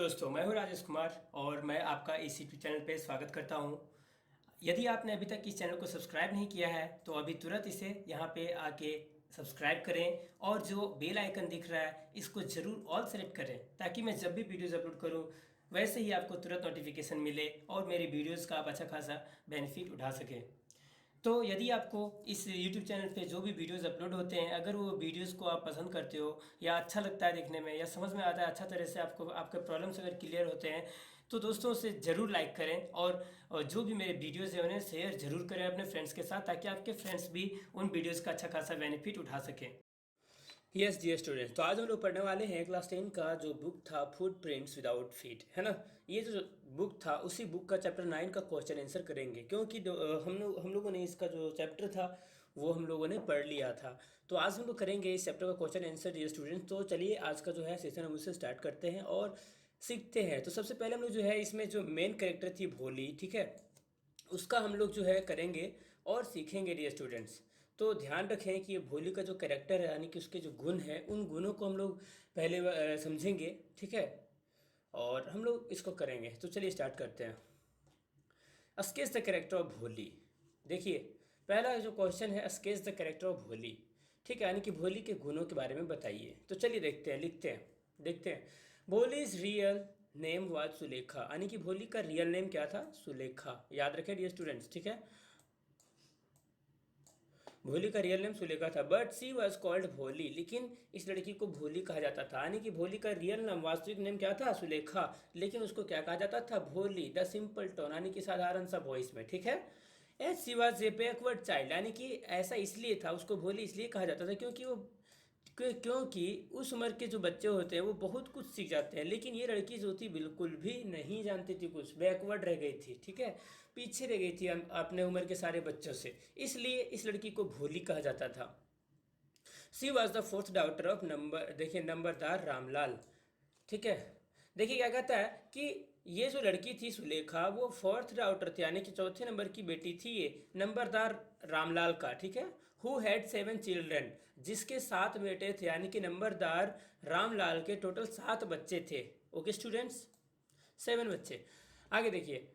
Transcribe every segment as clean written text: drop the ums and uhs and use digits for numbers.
दोस्तों, मैं हूं राजेश कुमार और मैं आपका इस यूट्यूब चैनल पे स्वागत करता हूं। यदि आपने अभी तक इस चैनल को सब्सक्राइब नहीं किया है तो अभी तुरंत इसे यहां पे आके सब्सक्राइब करें और जो बेल आइकन दिख रहा है इसको ज़रूर ऑल सेलेक्ट करें ताकि मैं जब भी वीडियोज़ अपलोड करूं वैसे ही आपको तुरंत नोटिफिकेशन मिले और मेरी वीडियोज़ का आप अच्छा खासा बेनिफिट उठा सकें। तो यदि आपको इस YouTube चैनल पे जो भी वीडियोस अपलोड होते हैं अगर वो वीडियोस को आप पसंद करते हो या अच्छा लगता है देखने में या समझ में आता है अच्छा तरह से आपको आपके प्रॉब्लम्स अगर क्लियर होते हैं तो दोस्तों से ज़रूर लाइक करें और जो भी मेरे वीडियोस हैं उन्हें शेयर ज़रूर करें अपने फ्रेंड्स के साथ ताकि आपके फ्रेंड्स भी उन वीडियोज़ का अच्छा खासा बेनिफिट उठा सकें। यस डियर स्टूडेंट्स, तो आज हम लोग पढ़ने वाले हैं क्लास 10 का जो बुक था फुटप्रिंट्स विदाउट फीट, है ना। ये जो बुक था उसी बुक का चैप्टर 9 का क्वेश्चन आंसर करेंगे क्योंकि हम लोगों ने इसका जो चैप्टर था वो हम लोगों ने पढ़ लिया था। तो आज हम लोग करेंगे इस चैप्टर का क्वेश्चन आंसर डियर स्टूडेंट्स। तो चलिए आज का जो है सेशन हम उससे स्टार्ट करते हैं और सीखते हैं। तो सबसे पहले हम लोग जो है इसमें जो मेन कैरेक्टर थी भोली, ठीक है, उसका हम लोग जो है करेंगे और सीखेंगे डियर स्टूडेंट्स। तो ध्यान रखें कि ये भोली का जो कैरेक्टर है यानी कि उसके जो गुण हैं उन गुणों को हम लोग पहले समझेंगे, ठीक है, और हम लोग इसको करेंगे। तो चलिए स्टार्ट करते हैं। स्केच द कैरेक्टर ऑफ भोली। देखिए पहला जो क्वेश्चन है स्केच द कैरेक्टर ऑफ भोली, ठीक है, यानी कि भोली के गुणों के बारे में बताइए। तो चलिए देखते हैं, लिखते हैं, देखते हैं। भोली is real name was Sulekha, यानी कि भोली का रियल नेम क्या था? सुलेखा। याद रखें डियर स्टूडेंट्स, ठीक है। भोली का रियल नेम सुलेखा था बट सी वॉज कॉल्ड भोली, लेकिन इस लड़की को भोली कहा जाता था। यानी कि भोली का रियल नाम वास्तविक नेम क्या था? सुलेखा, लेकिन उसको क्या कहा जाता था? भोली, द सिंपल टोन, यानी कि साधारण सा वॉइस में, ठीक है। As she was a backward child, यानी कि ऐसा इसलिए था, उसको भोली इसलिए कहा जाता था क्योंकि वो क्योंकि उस उम्र के जो बच्चे होते हैं वो बहुत कुछ सीख जाते हैं, लेकिन ये लड़की जो थी बिल्कुल भी नहीं जानती थी, कुछ बैकवर्ड रह गई थी, ठीक है, पीछे रह गई थी अपने उम्र के सारे बच्चों से, इसलिए इस लड़की को भोली कहा जाता था। She was the fourth daughter of number, देखिए नंबरदार रामलाल, ठीक है। देखिए क्या कहता है कि ये जो लड़की थी सुलेखा वो फोर्थ डॉटर थी, यानी कि चौथे नंबर की बेटी थी ये नंबरदार रामलाल का, ठीक है। हु हैड 7 चिल्ड्रन, जिसके 7 बेटे थे, यानी कि नंबरदार रामलाल के टोटल 7 बच्चे थे। ओके स्टूडेंट्स, 7 बच्चे। आगे देखिए,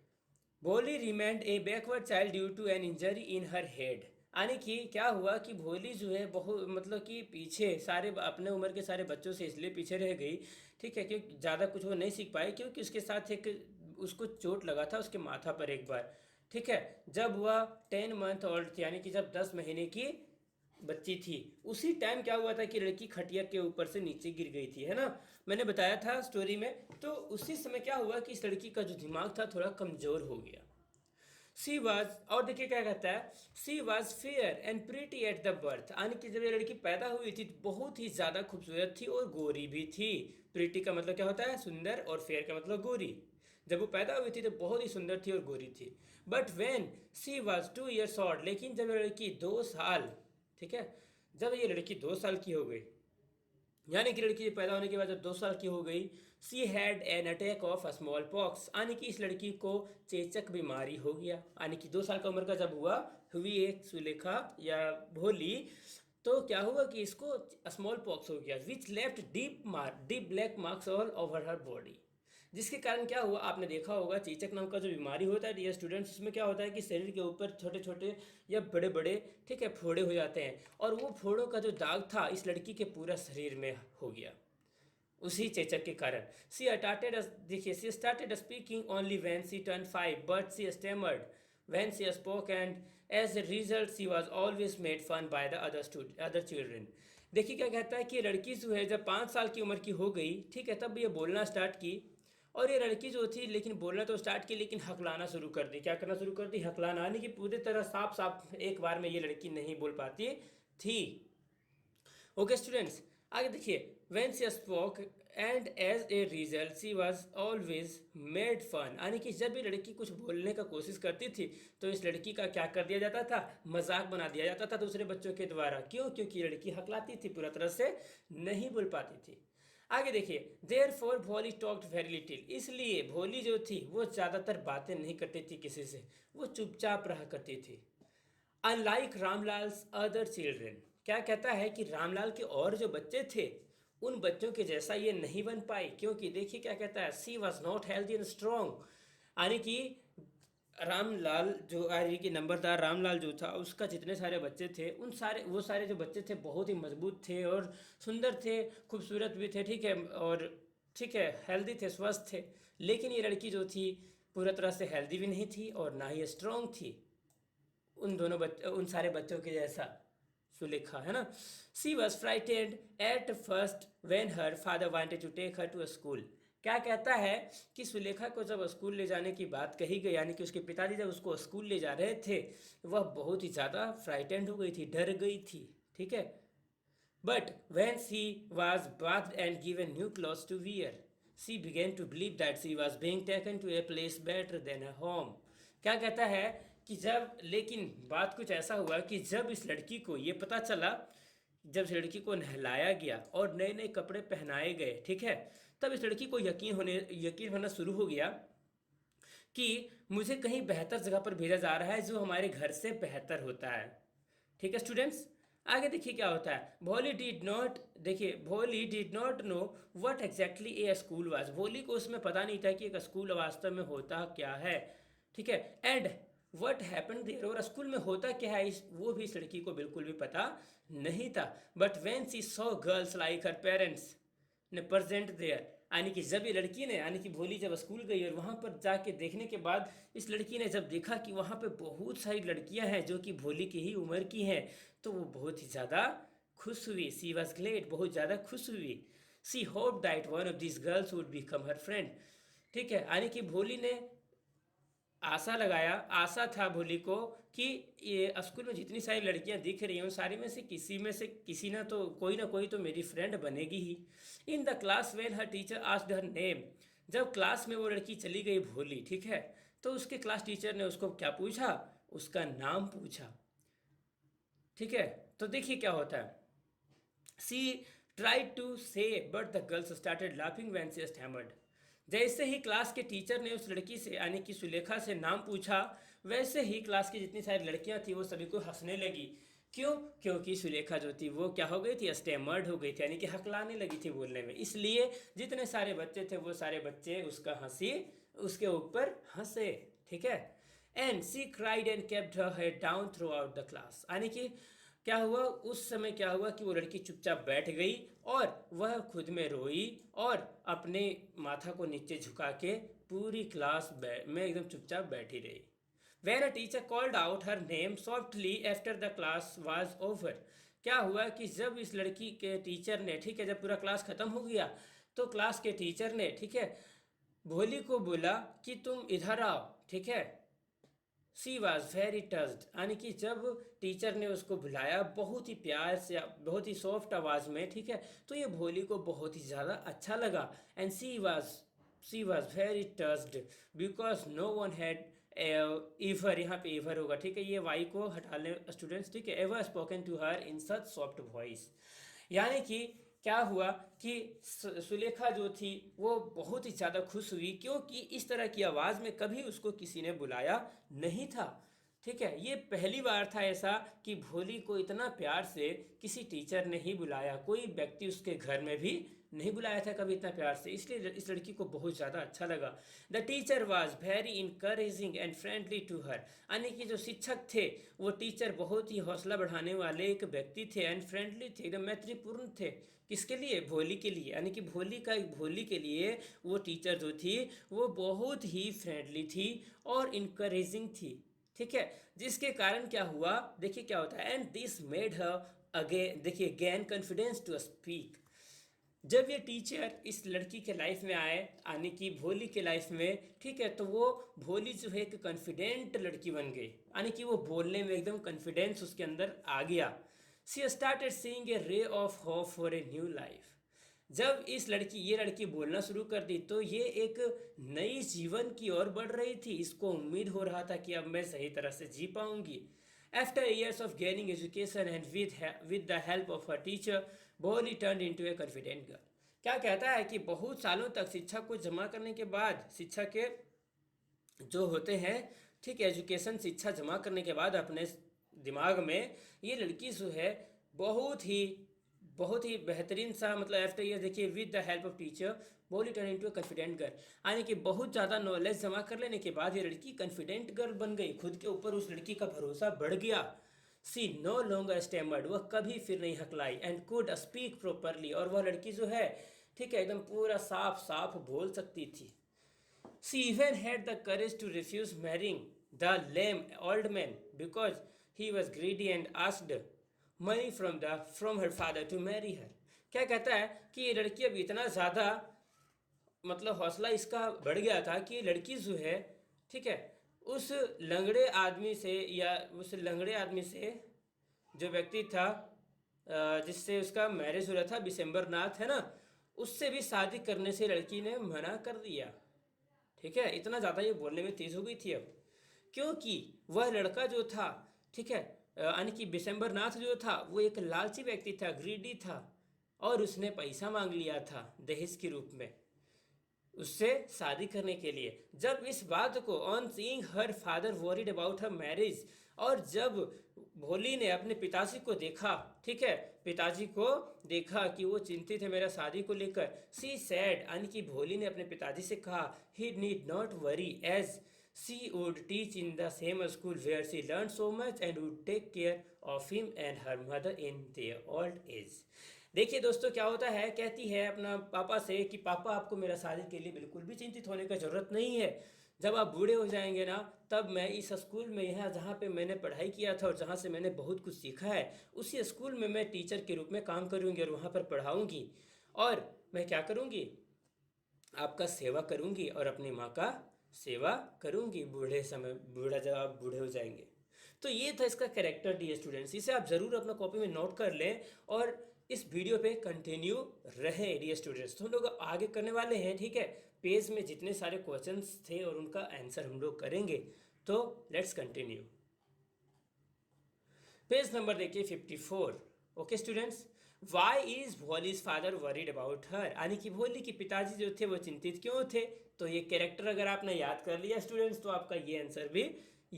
Bholi remained a backward child due to an injury in her head, यानी कि क्या हुआ कि भोली जो है बहुत मतलब कि पीछे सारे अपने उम्र के सारे बच्चों से इसलिए पीछे रह गई, ठीक है, क्योंकि ज़्यादा कुछ वो नहीं सीख पाई क्योंकि उसके साथ एक उसको चोट लगा था उसके माथा पर एक बार, ठीक है, जब वह 10 मंथ ओल्ड थी, यानी कि जब 10 महीने की बच्ची थी। उसी टाइम क्या हुआ था कि लड़की खटिया के ऊपर से नीचे गिर गई थी, है ना, मैंने बताया था स्टोरी में। तो उसी समय क्या हुआ कि इस लड़की का जो दिमाग था थोड़ा कमजोर हो गया। सी वाज, और देखिए क्या कहता है, she was fair and pretty at the birth, यानी कि जब ये लड़की पैदा हुई थी तो बहुत ही ज़्यादा खूबसूरत थी और गोरी भी थी। प्रीटी का मतलब क्या होता है? सुंदर, और फेयर का मतलब गोरी। जब वो पैदा हुई थी तो बहुत ही सुंदर थी और गोरी थी। But when she was 2 years old, लेकिन जब ये लड़की 2 साल, ठीक है, जब ये लड़की 2 साल की हो गई, यानी कि लड़की पैदा होने के बाद जब 2 साल की हो गई, she had an attack of small pox, यानी कि इस लड़की को चेचक बीमारी हो गया। यानी कि 2 साल का उम्र का जब हुई एक सुलेखा या भोली, तो क्या हुआ कि इसको स्मॉल पॉक्स हो गया, विच left deep black marks all over हर बॉडी, जिसके कारण क्या हुआ, आपने देखा होगा चेचक नाम का जो बीमारी होता है डियर स्टूडेंट्स, उसमें क्या होता है कि शरीर के ऊपर छोटे छोटे या बड़े बड़े, ठीक है, फोड़े हो जाते हैं, और वो फोड़ों का जो दाग था इस लड़की के पूरा शरीर में हो गया उसी चेचक के कारण। सी स्टार्टेड, देखिए, she started speaking only when she turn 5 but she stammered when she spoke and as a result she was always made fun by the other children. देखिए क्या कहता है कि लड़की जो है जब 5 साल की उम्र की हो गई, ठीक है, तब ये बोलना स्टार्ट की, और ये लड़की जो थी लेकिन बोलना तो स्टार्ट की लेकिन हकलाना शुरू कर दी। क्या करना शुरू कर दी? हकलाना, यानी कि पूरी तरह साफ साफ एक बार में ये लड़की नहीं बोल पाती थी। ओके स्टूडेंट्स, आगे देखिए, when she spoke and as a result she was always made fun, यानी कि जब भी लड़की कुछ बोलने का कोशिश करती थी तो इस लड़की का क्या कर दिया जाता था? मजाक बना दिया जाता था दूसरे बच्चों के द्वारा। क्यों? क्योंकि लड़की हकलाती थी, पूरा तरह से नहीं बोल पाती थी। आगे देखिए, देयर फोर भोली टॉक्ड वेरी लिटिल, इसलिए भोली जो थी वो ज़्यादातर बातें नहीं करती थी किसी से, वो चुपचाप रहा करती थी। अनलाइक रामलाल्स अदर चिल्ड्रेन, क्या कहता है कि रामलाल के और जो बच्चे थे उन बच्चों के जैसा ये नहीं बन पाई, क्योंकि देखिए क्या कहता है, she was not healthy and strong, यानी कि रामलाल जो यानी कि नंबरदार रामलाल जो था, उसका जितने सारे बच्चे थे, उन सारे वो सारे जो बच्चे थे बहुत ही मजबूत थे और सुंदर थे, खूबसूरत भी थे, ठीक है, और ठीक है हेल्दी थे, स्वस्थ थे। लेकिन ये लड़की जो थी पूरा तरह से हेल्दी भी नहीं थी और ना ही स्ट्रॉन्ग थी उन सारे बच्चों के जैसा। सुलेखा है ना। She was frightened at first when her father wanted to take her to school. क्या कहता है कि सुलेखा को जब स्कूल ले जाने की बात कही गई, यानी कि उसके पिताजी जब उसको स्कूल ले जा रहे थे, वह बहुत ही ज़्यादा फ्राइटेंड हो गई थी, डर गई थी, ठीक है। But when she was bathed and given new clothes to wear, she began to believe that she was being taken to a place better than a home। क्या कहता है कि जब, लेकिन बात कुछ ऐसा हुआ कि जब इस लड़की को ये पता चला, जब इस लड़की को नहलाया गया और नए नए कपड़े पहनाए गए, ठीक है, तब इस लड़की को यकीन होना शुरू हो गया कि मुझे कहीं बेहतर जगह पर भेजा जा रहा है जो हमारे घर से बेहतर होता है। ठीक है स्टूडेंट्स, आगे देखिए क्या होता है। भोली did not know what exactly A school was. भोली को उसमें पता नहीं था कि एक स्कूल वास्तव में होता क्या है, ठीक है। एंड व्हाट हैपेंड देयर, और स्कूल में होता क्या है वो भी इस लड़की को बिल्कुल भी पता नहीं था। But when she saw girls like her parents ने प्रेजेंट देयर, यानी कि जब ये लड़की ने, यानी कि भोली जब स्कूल गई और वहाँ पर जाके देखने के बाद इस लड़की ने जब देखा कि वहाँ पे बहुत सारी लड़कियाँ हैं जो कि भोली की ही उम्र की हैं, तो वो बहुत ही ज़्यादा खुश हुई। सी वॉज ग्लेड, बहुत ज़्यादा खुश हुई। She hope that one of this girls would become her friend, ठीक है, यानी कि भोली ने आशा था भोली को कि ये स्कूल में जितनी सारी लड़कियां दिख रही हैं उन सारी में से किसी ना कोई तो मेरी फ्रेंड बनेगी ही। In the class when her teacher asked her name, जब क्लास में वो लड़की चली गई भोली, ठीक है, तो उसके क्लास टीचर ने उसको क्या पूछा, उसका नाम पूछा, ठीक है। तो देखिए क्या होता है। सी ट्राइड टू से but the girls started laughing when she stammered. जैसे ही क्लास के टीचर ने उस लड़की से, यानी कि सुलेखा से नाम पूछा, वैसे ही क्लास की जितनी सारी लड़कियां थी वो सभी को हंसने लगी। क्यों? क्योंकि सुलेखा जो थी वो क्या हो गई थी, स्टेमर्ड हो गई थी, यानी कि हकलाने लगी थी बोलने में। इसलिए जितने सारे बच्चे थे वो सारे बच्चे उसका हंसी उसके ऊपर हंसे, ठीक है। And she cried and kept her head down throughout the class, यानी कि क्या हुआ उस समय, क्या हुआ कि वो लड़की चुपचाप बैठ गई और वह खुद में रोई और अपने माथा को नीचे झुका के पूरी क्लास में एकदम चुपचाप बैठी रही। When a teacher called out her name softly after the class was over, क्या हुआ कि जब इस लड़की के टीचर ने, ठीक है, जब पूरा क्लास खत्म हो गया तो क्लास के टीचर ने, ठीक है, भोली को बोला कि तुम इधर आओ, ठीक है। सी वॉज वेरी टच्ड, यानी कि जब टीचर ने उसको बुलाया बहुत ही प्यार से, बहुत ही सॉफ्ट आवाज़ में, ठीक है, तो ये भोली को बहुत ही ज़्यादा अच्छा लगा। And she was very touched because no one had ever, यहाँ पे एवर होगा, ठीक है, ये वाई को हटा लें स्टूडेंट्स, ठीक है, ever spoken to her in such soft voice. यानी कि क्या हुआ कि सुलेखा जो थी वो बहुत ही ज़्यादा खुश हुई, क्योंकि इस तरह की आवाज़ में कभी उसको किसी ने बुलाया नहीं था, ठीक है। ये पहली बार था ऐसा कि भोली को इतना प्यार से किसी टीचर ने ही बुलाया, कोई व्यक्ति उसके घर में भी नहीं बुलाया था कभी इतना प्यार से, इसलिए इस लड़की को बहुत ज़्यादा अच्छा लगा। The teacher was very encouraging and friendly to her, यानी कि जो शिक्षक थे वो टीचर बहुत ही हौसला बढ़ाने वाले एक व्यक्ति थे, एंड फ्रेंडली थे, एकदम मैत्रीपूर्ण थे। किसके लिए? भोली के लिए, यानी कि भोली के लिए वो टीचर जो थी वो बहुत ही फ्रेंडली थी और इनकरेजिंग थी, ठीक है। जिसके कारण क्या हुआ, देखिए क्या होता है। And this made her again, देखिए गेन कॉन्फिडेंस टू स्पीक। जब ये टीचर इस लड़की के लाइफ में आए, यानी कि भोली के लाइफ में, ठीक है, तो वो भोली जो है एक कॉन्फिडेंट लड़की बन गई, यानी कि वो बोलने में एकदम कॉन्फिडेंस उसके अंदर आ गया। सी started seeing a ray of hope for a new life. जब ये लड़की बोलना शुरू कर दी तो ये एक नई जीवन की ओर बढ़ रही थी। इसको उम्मीद हो रहा था कि अब मैं सही तरह से जी पाऊंगी। After years of gaining education and with the help of her teacher, बोली टर्न इनटू ए कॉन्फिडेंट गर्ल। क्या कहता है कि बहुत सालों तक शिक्षा को जमा करने के बाद, शिक्षा के जो होते हैं, ठीक है, एजुकेशन शिक्षा जमा करने के बाद अपने दिमाग में ये लड़की जो है बहुत ही बहुत ही बेहतरीन सा मतलब आफ्टर ईयर देखिए with the help of teacher Bholi turn into a confident girl, यानी कि बहुत ज़्यादा नॉलेज जमा कर लेने के बाद ये लड़की कॉन्फिडेंट गर्ल बन गई, खुद के ऊपर उस लड़की का भरोसा बढ़ गया। सी नो लॉन्गर स्टेमर्ड, वह कभी फिर नहीं हकलाई, एंड कुड स्पीक प्रॉपरली, और वह लड़की जो है ठीक है एकदम पूरा साफ साफ बोल सकती थी। She even had the courage to refuse marrying the lame old man because he was greedy and asked money from her father to marry her. क्या कहता है कि ये लड़की अब इतना ज़्यादा मतलब हौसला इसका बढ़ गया था कि लड़की जो है ठीक है उस लंगड़े आदमी से या उस लंगड़े आदमी से जो व्यक्ति था जिससे उसका मैरिज हो रहा था बिशंबर नाथ है ना, उससे भी शादी करने से लड़की ने मना कर दिया। ठीक है, इतना ज़्यादा ये बोलने में तेज़ हो गई थी अब, क्योंकि वह लड़का जो था ठीक है यानी कि बिशंबर नाथ जो था वो एक लालची व्यक्ति था, ग्रीडी था, और उसने पैसा मांग लिया था दहेज के रूप में उससे शादी करने के लिए। जब इस बात को on seeing her father worried about her marriage, और जब भोली ने अपने पिताजी को देखा ठीक है पिताजी को देखा कि वो चिंतित है मेरा शादी को लेकर, सी सैड यानी कि भोली ने अपने पिताजी से कहा he need not worry as she would teach in the same school where she learn so much and would take care of him and her mother in their old age. देखिए दोस्तों क्या होता है, कहती है अपना पापा से कि पापा आपको मेरा शादी के लिए बिल्कुल भी चिंतित होने का ज़रूरत नहीं है, जब आप बूढ़े हो जाएंगे ना तब मैं इस स्कूल में यहाँ जहाँ पे मैंने पढ़ाई किया था और जहाँ से मैंने बहुत कुछ सीखा है उसी स्कूल में मैं टीचर के रूप में काम करूँगी और वहाँ पर पढ़ाऊँगी, और मैं क्या करूँगी आपका सेवा करूँगी और अपनी माँ का सेवा करूँगी बूढ़ा जब आप बूढ़े हो जाएंगे। तो ये था इसका कैरेक्टर डियर स्टूडेंट्स, इसे आप ज़रूर अपना कॉपी में नोट कर लें और इस वीडियो पे कंटिन्यू रहें डियर स्टूडेंट्स। तो हम लोग आगे करने वाले हैं ठीक है, पेज में जितने सारे क्वेश्चंस थे और उनका आंसर हम लोग करेंगे, तो लेट्स कंटिन्यू। पेज नंबर देखिए 54। Okay students, why is Bholi's father worried about her, यानी कि भोली के पिताजी जो थे वो चिंतित क्यों थे। तो ये कैरेक्टर अगर आपने याद कर लिया स्टूडेंट्स तो आपका ये आंसर भी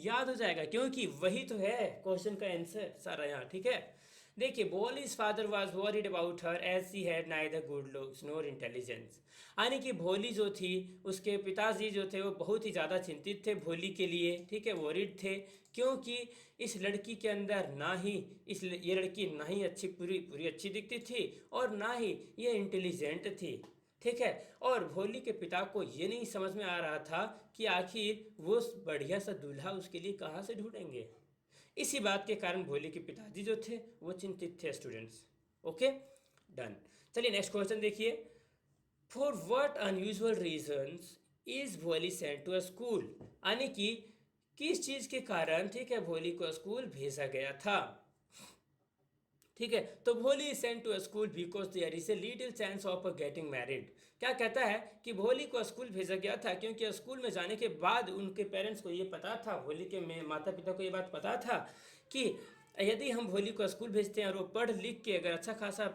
याद हो जाएगा, क्योंकि वही तो है क्वेश्चन का आंसर सारा यहाँ। ठीक है, देखिए Bholi's father was worried about her as she had neither good looks nor intelligence, यानी कि भोली जो थी उसके पिताजी जो थे वो बहुत ही ज़्यादा चिंतित थे भोली के लिए। ठीक है, वरीड थे क्योंकि इस लड़की के अंदर ना ही ये लड़की ना ही अच्छी पूरी पूरी अच्छी दिखती थी और ना ही ये इंटेलिजेंट थी। ठीक है, और भोली के पिता को ये नहीं समझ में आ रहा था कि आखिर वो बढ़िया सा दूल्हा उसके लिए कहाँ से ढूंढेंगे। इसी बात के कारण भोली के पिताजी जो थे वो चिंतित थे स्टूडेंट्स। ओके डन, चलिए नेक्स्ट क्वेश्चन देखिए। For what unusual reasons is भोली सेंट टू अ स्कूल, यानी कि किस चीज के कारण ठीक है भोली को स्कूल भेजा गया था। ठीक है, तो Bholi sent to school because there is a little chance of getting married. क्या कहता है कि भोली को स्कूल भेजा गया था क्योंकि स्कूल में जाने के बाद उनके पेरेंट्स को ये पता था, भोली के माता पिता को ये बात पता था कि यदि हम भोली को स्कूल भेजते हैं और वो पढ़ लिख के अगर अच्छा खासा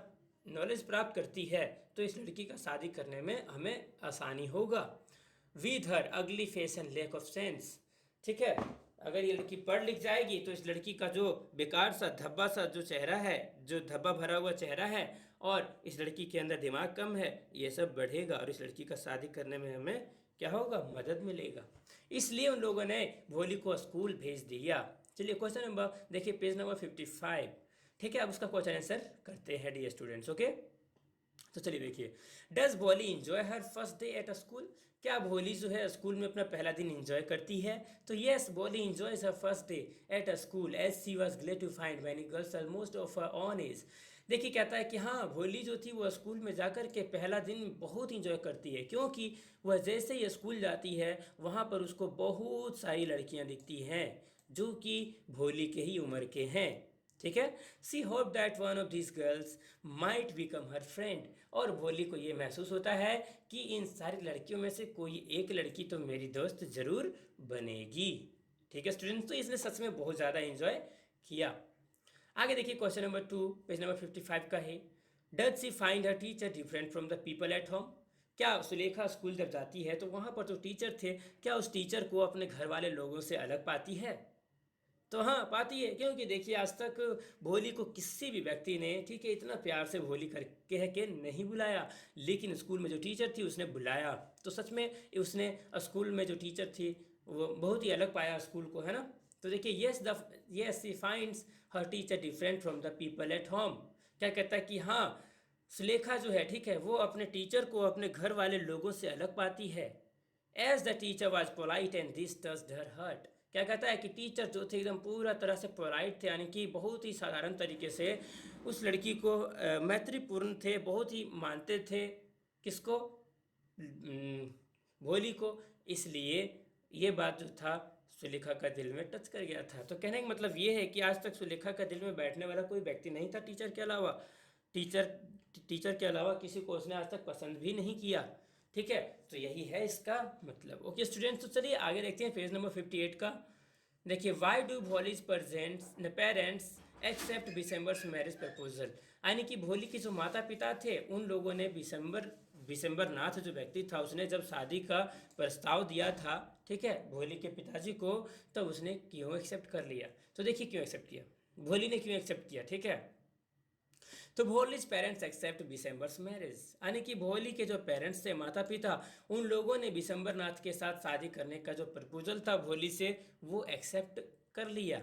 नॉलेज प्राप्त करती है तो इस लड़की का शादी करने में हमें आसानी होगा। With her ugly face and lack of sense, ठीक है, अगर ये लड़की पढ़ लिख जाएगी तो इस लड़की का जो बेकार सा धब्बा सा जो चेहरा है, जो धब्बा भरा हुआ चेहरा है, और इस लड़की के अंदर दिमाग कम है, ये सब बढ़ेगा और इस लड़की का शादी करने में हमें क्या होगा, मदद मिलेगा। इसलिए उन लोगों ने भोली को स्कूल भेज दिया। चलिए क्वेश्चन नंबर देखिए पेज नंबर 55। ठीक है, अब उसका क्वेश्चन आंसर करते हैं डियर स्टूडेंट्स। ओके, तो चलिए देखिए, डज भोली enjoy her first day at a school, क्या भोली जो है स्कूल में अपना पहला दिन इंजॉय करती है। तो yes, Bholi enjoys her first day at a school as she was glad to find many girls almost of her own age. देखिए कहता है कि हाँ भोली जो थी वो स्कूल में जाकर के पहला दिन बहुत इंजॉय करती है, क्योंकि वह जैसे ही स्कूल जाती है वहाँ पर उसको बहुत सारी लड़कियाँ दिखती हैं जो कि भोली के ही उम्र के हैं। ठीक है, she hope that one of this girls might become her friend, और भोली को ये महसूस होता है कि इन सारी लड़कियों में से कोई एक लड़की तो मेरी दोस्त जरूर बनेगी। ठीक है स्टूडेंट्स, तो इसने सच में बहुत ज़्यादा एंजॉय किया। आगे देखिए क्वेश्चन नंबर 2 पेज नंबर 55 का है। Does she find her teacher different from the people at home, क्या सुलेखा स्कूल जब जाती है तो वहाँ पर जो टीचर थे क्या उस टीचर को अपने घर वाले लोगों से अलग पाती है। तो हाँ पाती है, क्योंकि देखिए आज तक भोली को किसी भी व्यक्ति ने, ठीक है, इतना प्यार से भोली करके है कि नहीं बुलाया, लेकिन स्कूल में जो टीचर थी उसने बुलाया। तो सच में उसने स्कूल में जो टीचर थी वो बहुत ही अलग पाया स्कूल को, है ना। तो देखिए yes she finds her teacher different from the people at home. क्या कहता है कि हाँ, सुलेखा जो है, ठीक है, वो अपने टीचर को अपने घर वाले लोगों से अलग पाती है। As the teacher was polite and this touched her heart. क्या कहता है कि टीचर जो थे एकदम पूरा तरह से पोलाइट थे, यानी कि बहुत ही साधारण तरीके से उस लड़की को मैत्रीपूर्ण थे, बहुत ही मानते थे। किसको? भोली को। इसलिए ये बात जो था सुलेखा का दिल में टच कर गया था। तो कहने का मतलब ये है कि आज तक सुलेखा का दिल में बैठने वाला कोई व्यक्ति नहीं था टीचर के अलावा। टीचर टीचर के अलावा किसी को उसने आज तक पसंद भी नहीं किया। ठीक है, तो यही है इसका मतलब। ओके स्टूडेंट्स, तो चलिए आगे देखते हैं पेज नंबर 58 का। देखिए, why do Bholi's parents accept Bishamber's marriage proposal. यानी कि भोली के जो माता पिता थे उन लोगों ने बिसेम्बर नाथ जो व्यक्ति था उसने जब शादी का प्रस्ताव दिया था, ठीक है, भोली के पिताजी को, तब उसने क्यों एक्सेप्ट कर लिया। तो देखिए क्यों एक्सेप्ट किया, भोली ने क्यों एक्सेप्ट किया, ठीक है। तो Bholi's parents accept Bishamber's marriage, यानी कि भोली के जो पेरेंट्स थे, माता पिता, उन लोगों ने बिसेम्बर नाथ के साथ शादी करने का जो प्रपोजल था भोली से, वो एक्सेप्ट कर लिया।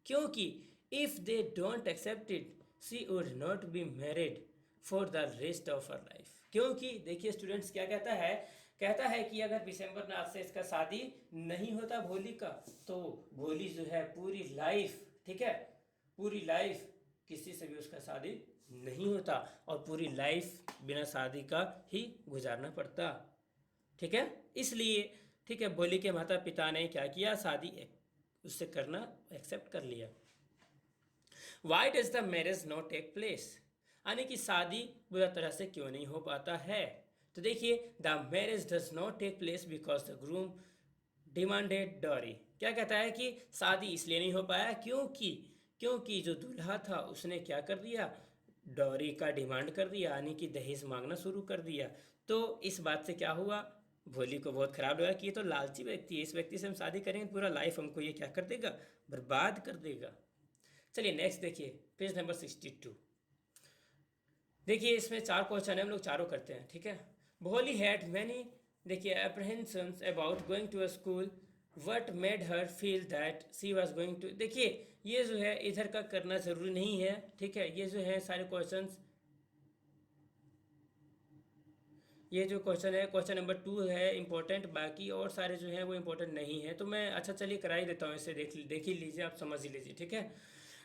क्योंकि if they don't accept it she would not be married for the rest of her life. क्योंकि देखिए स्टूडेंट्स, क्या कहता है कि अगर दिसंबर नाथ से इसका शादी नहीं होता भोली का, तो भोली जो है पूरी लाइफ, ठीक है, पूरी लाइफ किसी से भी उसका शादी नहीं होता और पूरी लाइफ बिना शादी का ही गुजारना पड़ता। ठीक है, इसलिए, ठीक है, भोली के माता पिता ने क्या किया, शादी उससे करना एक्सेप्ट कर लिया। Why does the marriage not take place, यानी कि शादी बुरा तरह से क्यों नहीं हो पाता है। तो देखिए, the marriage does not take place because the groom demanded dowry. क्या कहता है कि शादी इसलिए नहीं हो पाया क्योंकि जो दूल्हा था उसने क्या कर दिया, डॉरी का डिमांड कर दिया, यानी कि दहेज मांगना शुरू कर दिया। तो इस बात से क्या हुआ, भोली को बहुत खराब लगा कि ये तो लालची व्यक्ति है, इस व्यक्ति से हम शादी करेंगे पूरा लाइफ हमको ये क्या कर देगा, बर्बाद कर देगा। चलिए नेक्स्ट देखिए, पेज नंबर 62। देखिए इसमें 4 क्वेश्चन है, हम लोग चारों करते हैं, ठीक है। भोली हैड मैनी, देखिए, apprehensions about going to a school, what made her feel that she was going to. देखिए ये जो है इधर का करना ज़रूरी नहीं है, ठीक है, ये जो है सारे क्वेश्चंस, ये जो क्वेश्चन है क्वेश्चन नंबर 2 है इंपॉर्टेंट, बाकी और सारे जो हैं वो इंपॉर्टेंट नहीं है। तो मैं अच्छा चलिए करा ही देता हूँ, इसे देख ही लीजिए, आप समझ ही लीजिए, ठीक है।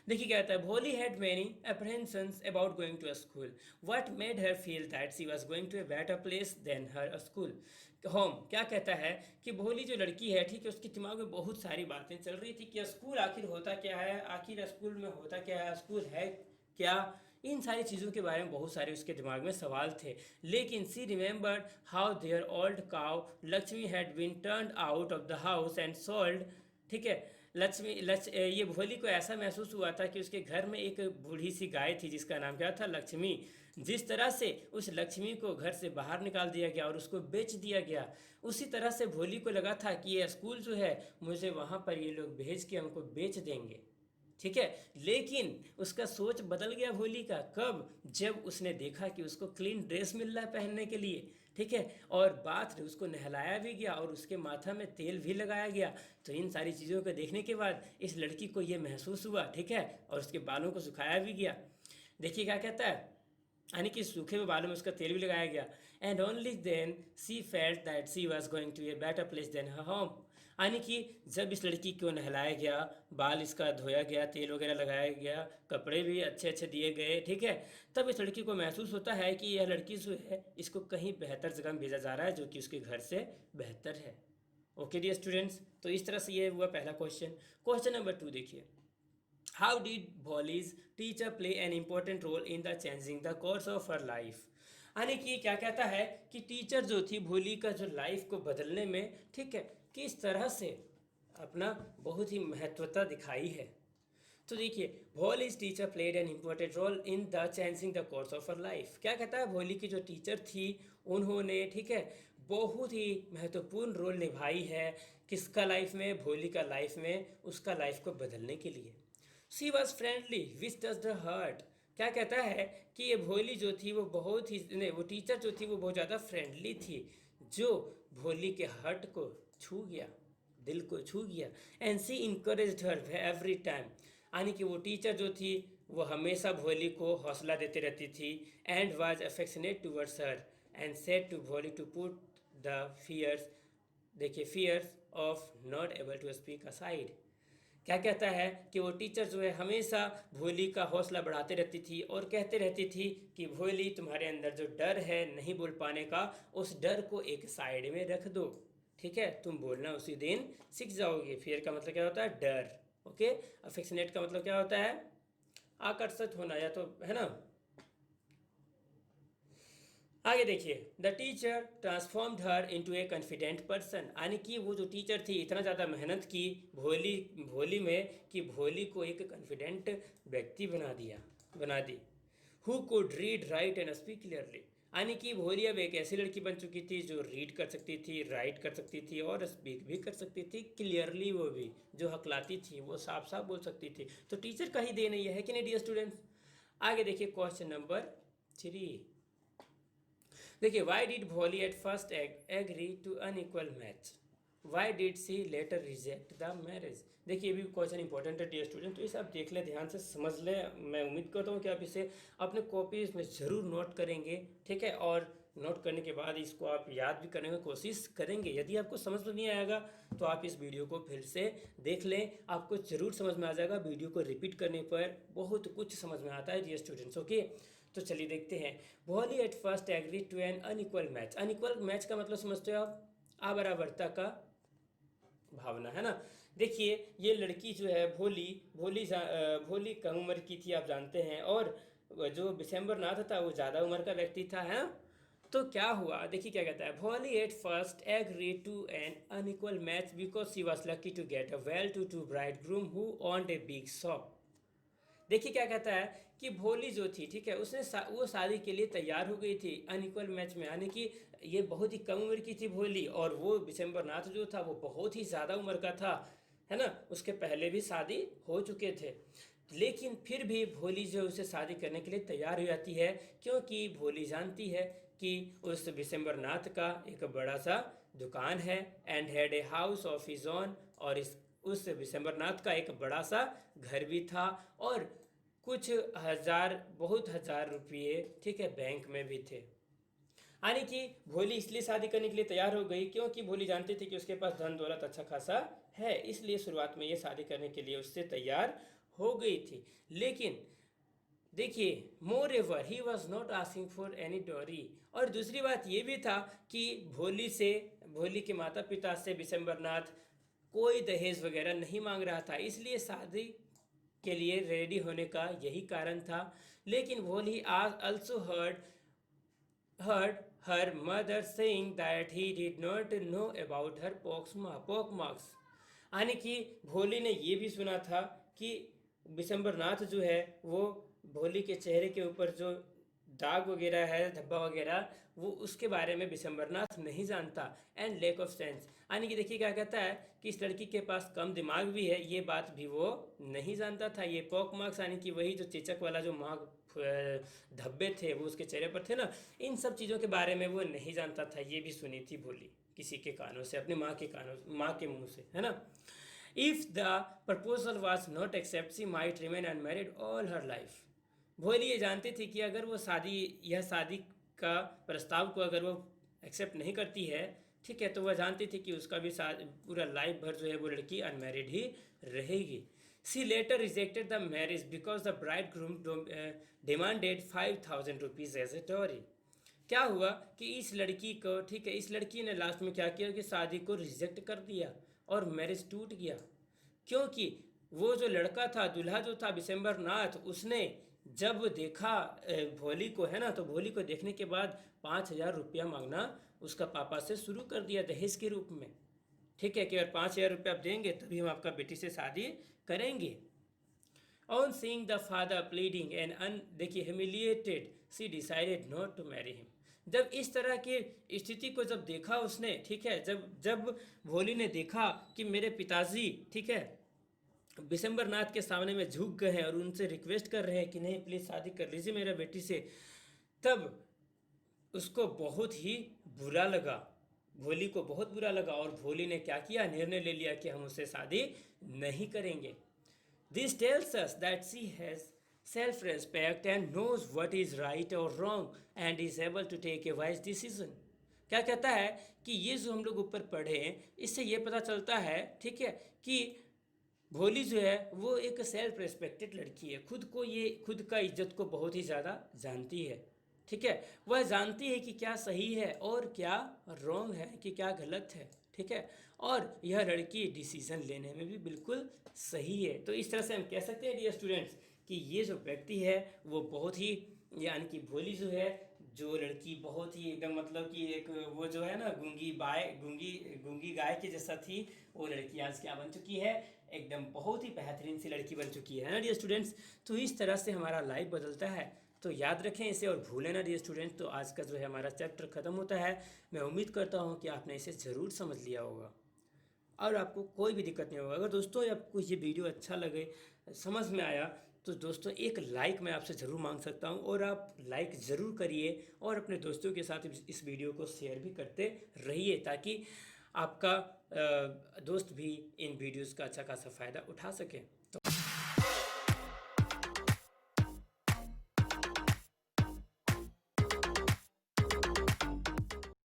देखिए क्या कहता है, Bholi had many apprehensions about going to a school, what made her feel that she was going to a better place than her school home. क्या कहता है कि भोली जो लड़की है, ठीक है, उसके दिमाग में बहुत सारी बातें चल रही थी कि स्कूल आखिर होता क्या है, आखिर स्कूल में होता क्या है, स्कूल है क्या, इन सारी चीज़ों के बारे में बहुत सारे उसके दिमाग में सवाल थे। लेकिन she remembered how their old cow Lakshmi had been turned out of the house and sold. ठीक है, ये भोली को ऐसा महसूस हुआ था कि उसके घर में एक बूढ़ी सी गाय थी जिसका नाम क्या था, लक्ष्मी। जिस तरह से उस लक्ष्मी को घर से बाहर निकाल दिया गया और उसको बेच दिया गया, उसी तरह से भोली को लगा था कि ये स्कूल जो है मुझे वहाँ पर ये लोग भेज के हमको बेच देंगे। ठीक है, लेकिन उसका सोच बदल गया भोली का, कब, जब उसने देखा कि उसको क्लीन ड्रेस मिल रहा है पहनने के लिए, ठीक है, और बाथ उसको नहलाया भी गया और उसके माथा में तेल भी लगाया गया। तो इन सारी चीज़ों को देखने के बाद इस लड़की को ये महसूस हुआ, ठीक है, और उसके बालों को सुखाया भी गया। देखिए क्या कहता है, यानी कि सूखे हुए बालों में उसका तेल भी लगाया गया। And only then she felt that she was going to a better place than her home. यानी कि जब इस लड़की को नहलाया गया, बाल इसका धोया गया, तेल वगैरह लगाया गया, कपड़े भी अच्छे अच्छे दिए गए, ठीक है, तब इस लड़की को महसूस होता है कि यह लड़की जो है इसको कहीं बेहतर जगह में भेजा जा रहा है जो कि उसके घर से बेहतर है। ओके डियर स्टूडेंट्स, तो इस तरह से ये हुआ पहला क्वेश्चन। क्वेश्चन नंबर 2 देखिए, how did Bholi's teacher play an important role in the changing the course of her life. यानी कि क्या कहता है कि टीचर जो थी भोली का जो लाइफ को बदलने में, ठीक है, किस तरह से अपना बहुत ही महत्वता दिखाई है। तो देखिए, Bholi's teacher played an important role in the changing the course of her life. क्या कहता है, भोली की जो टीचर थी उन्होंने, ठीक है, बहुत ही महत्वपूर्ण रोल निभाई है। किसका लाइफ में? भोली का लाइफ में, उसका लाइफ को बदलने के लिए। She was friendly which touch the heart. क्या कहता है कि ये भोली जो थी वो बहुत ही नहीं, वो टीचर जो थी वो बहुत ज़्यादा फ्रेंडली थी, जो भोली के हर्ट को छू गया, दिल को छू गया। And she encourage her every time, यानी कि वो टीचर जो थी वो हमेशा भोली को हौसला देती रहती थी। And was affectionate towards her and said to Bholi to put the fears, देखिए, fears of not able to speak aside. क्या कहता है कि वो टीचर जो है हमेशा भोली का हौसला बढ़ाते रहती थी और कहते रहती थी कि भोली, तुम्हारे अंदर जो डर है नहीं बोल पाने का, उस डर को एक साइड में रख दो, ठीक है, तुम बोलना उसी दिन सीख जाओगे। फियर का मतलब क्या होता है? डर। ओके। अफेक्शनेट का मतलब क्या होता है? आकर्षित होना, या तो है ना। आगे देखिए, the teacher transformed her into A confident person, यानी कि वो जो टीचर थी इतना ज़्यादा मेहनत की भोली भोली में कि भोली को एक कॉन्फिडेंट व्यक्ति बना दी। Who could read write and speak clearly, यानी कि भोली अब एक ऐसी लड़की बन चुकी थी जो रीड कर सकती थी, राइट कर सकती थी और स्पीक भी कर सकती थी क्लियरली। वो भी जो हकलाती थी वो साफ साफ बोल सकती थी। तो टीचर का ही देन ये है कि नहीं डियर स्टूडेंट्स। आगे देखिए क्वेश्चन नंबर 3। देखिए, why did Bholi at first agree to unequal match, why did she later reject the marriage. देखिए, ये भी क्वेश्चन इंपॉर्टेंट है डियर स्टूडेंट, तो इसे आप देख ले, ध्यान से समझ ले। मैं उम्मीद करता हूँ कि आप इसे अपने कॉपीज में ज़रूर नोट करेंगे, ठीक है, और नोट करने के बाद इसको आप याद भी करने की कोशिश करेंगे। यदि आपको समझ में नहीं आएगा तो आप इस वीडियो को फिर से देख लें, आपको ज़रूर समझ में आ जाएगा। वीडियो को रिपीट करने पर बहुत कुछ समझ में आता है डियर स्टूडेंट्स। ओके, तो चलिए देखते हैं। Bholi at first agree to an unequal match. Unequal match का मतलब समझते हो आप? अबराबरता का भावना, है ना। देखिए, ये लड़की जो है भोली कम उम्र की थी, आप जानते हैं, और जो दिसंबर नाथ था वो ज़्यादा उम्र का व्यक्ति था, है। तो क्या हुआ, देखिए क्या कहता है। Bholi at first agree to an unequal match because she was lucky to get a well to to bride groom who owned a big shop. देखिए क्या कहता है कि भोली जो थी, ठीक है, वो शादी के लिए तैयार हो गई थी अनइक्वल मैच में, यानी कि ये बहुत ही कम उम्र की थी भोली, और वो दिसंबर नाथ जो था वो बहुत ही ज़्यादा उम्र का था, है ना। उसके पहले भी शादी हो चुके थे, लेकिन फिर भी भोली जो उसे शादी करने के लिए तैयार हो जाती है, क्योंकि भोली जानती है कि उस दिसंबर नाथ का एक बड़ा सा दुकान है, and had a house of his own, और उस विशंबरनाथ का एक बड़ा सा घर भी था, और कुछ बहुत हजार रुपये, ठीक है, बैंक में भी थे। यानी कि भोली इसलिए शादी करने के लिए तैयार हो गई क्योंकि भोली जानती थी कि उसके पास धन दौलत अच्छा खासा है, इसलिए शुरुआत में ये शादी करने के लिए उससे तैयार हो गई थी। लेकिन देखिए, moreover he was not asking for any dowry, और दूसरी बात ये भी था कि भोली के माता पिता से विशंबरनाथ कोई दहेज वगैरह नहीं मांग रहा था, इसलिए शादी के लिए रेडी होने का यही कारण था। लेकिन भोली also heard her mother saying that he did not know about her pock marks, यानी कि भोली ने ये भी सुना था कि विशंबरनाथ जो है वो भोली के चेहरे के ऊपर जो दाग वगैरह है, धब्बा वगैरह, वो उसके बारे में विशंबरनाथ नहीं जानता। एंड लेक ऑफ सेंस, यानी कि देखिए क्या कहता है कि इस लड़की के पास कम दिमाग भी है, ये बात भी वो नहीं जानता था। ये पॉक मार्क्स, यानी कि वही जो चेचक वाला जो धब्बे थे वो उसके चेहरे पर थे ना, इन सब चीज़ों के बारे में वो नहीं जानता था। ये भी सुनी थी भोली किसी के कानों से, अपनी माँ के मुंह से, है ना। If the proposal was not accept she might remain unmarried all her life. Bholi ये जानती थी कि अगर वो यह शादी का प्रस्ताव को अगर वो एक्सेप्ट नहीं करती है, ठीक है, तो वह जानती थी कि उसका भी पूरा लाइफ भर जो है वो लड़की अनमैरिड ही रहेगी। She later rejected the marriage because the bridegroom demanded 5,000 rupees as a dowry. क्या हुआ कि इस लड़की को, ठीक है, इस लड़की ने लास्ट में क्या किया कि शादी को रिजेक्ट कर दिया और मैरिज टूट गया, क्योंकि वो जो लड़का था, दूल्हा जो था विशंबर नाथ, उसने जब देखा भोली को, है ना, तो भोली को देखने के बाद 5,000 रुपया मांगना उसका पापा से शुरू कर दिया दहेज के रूप में, ठीक है, कि अगर 5,000 रुपया आप देंगे तभी हम आपका बेटी से शादी करेंगे। On seeing the father pleading and देखिए humiliated she decided not to marry him. जब इस तरह की स्थिति को जब देखा उसने, ठीक है, जब जब भोली ने देखा कि मेरे पिताजी, ठीक है, बिशंबर नाथ के सामने में झुक गए हैं और उनसे रिक्वेस्ट कर रहे हैं कि नहीं प्लीज़ शादी कर लीजिए मेरा बेटी से, तब उसको बहुत ही बुरा लगा। भोली को बहुत बुरा लगा और भोली ने क्या किया, निर्णय ले लिया कि हम उससे शादी नहीं करेंगे। This tells us that she has self respect and knows what is right और wrong and is able to take a wise decision. क्या कहता है कि ये जो हम लोग ऊपर पढ़े इससे ये पता चलता है, ठीक है, कि भोली जो है वो एक सेल्फ रेस्पेक्टेड लड़की है, खुद का इज्जत को बहुत ही ज़्यादा जानती है, ठीक है, वह जानती है कि क्या सही है और क्या रॉन्ग है, कि क्या गलत है, ठीक है, और यह लड़की डिसीजन लेने में भी बिल्कुल सही है। तो इस तरह से हम कह सकते हैं डियर स्टूडेंट्स कि ये जो व्यक्ति है वो बहुत ही, यानी कि भोली जो है, जो लड़की बहुत ही एकदम मतलब कि एक वो जो है ना गूंगी गाय के जैसा थी, वो लड़की आज क्या बन चुकी है, एकदम बहुत ही बेहतरीन सी लड़की बन चुकी है ना डियर स्टूडेंट्स। तो इस तरह से हमारा लाइफ बदलता है, तो याद रखें इसे और भूलें ना डियर स्टूडेंट्स। तो आज का जो है हमारा चैप्टर ख़त्म होता है। मैं उम्मीद करता हूँ कि आपने इसे ज़रूर समझ लिया होगा और आपको कोई भी दिक्कत नहीं होगा। अगर दोस्तों आपको ये वीडियो अच्छा लगे, समझ में आया, तो दोस्तों एक लाइक मैं आपसे ज़रूर मांग सकता हूँ और आप लाइक ज़रूर करिए और अपने दोस्तों के साथ इस वीडियो को शेयर भी करते रहिए ताकि आपका दोस्त भी इन वीडियोस का अच्छा खासा फ़ायदा उठा सके। तो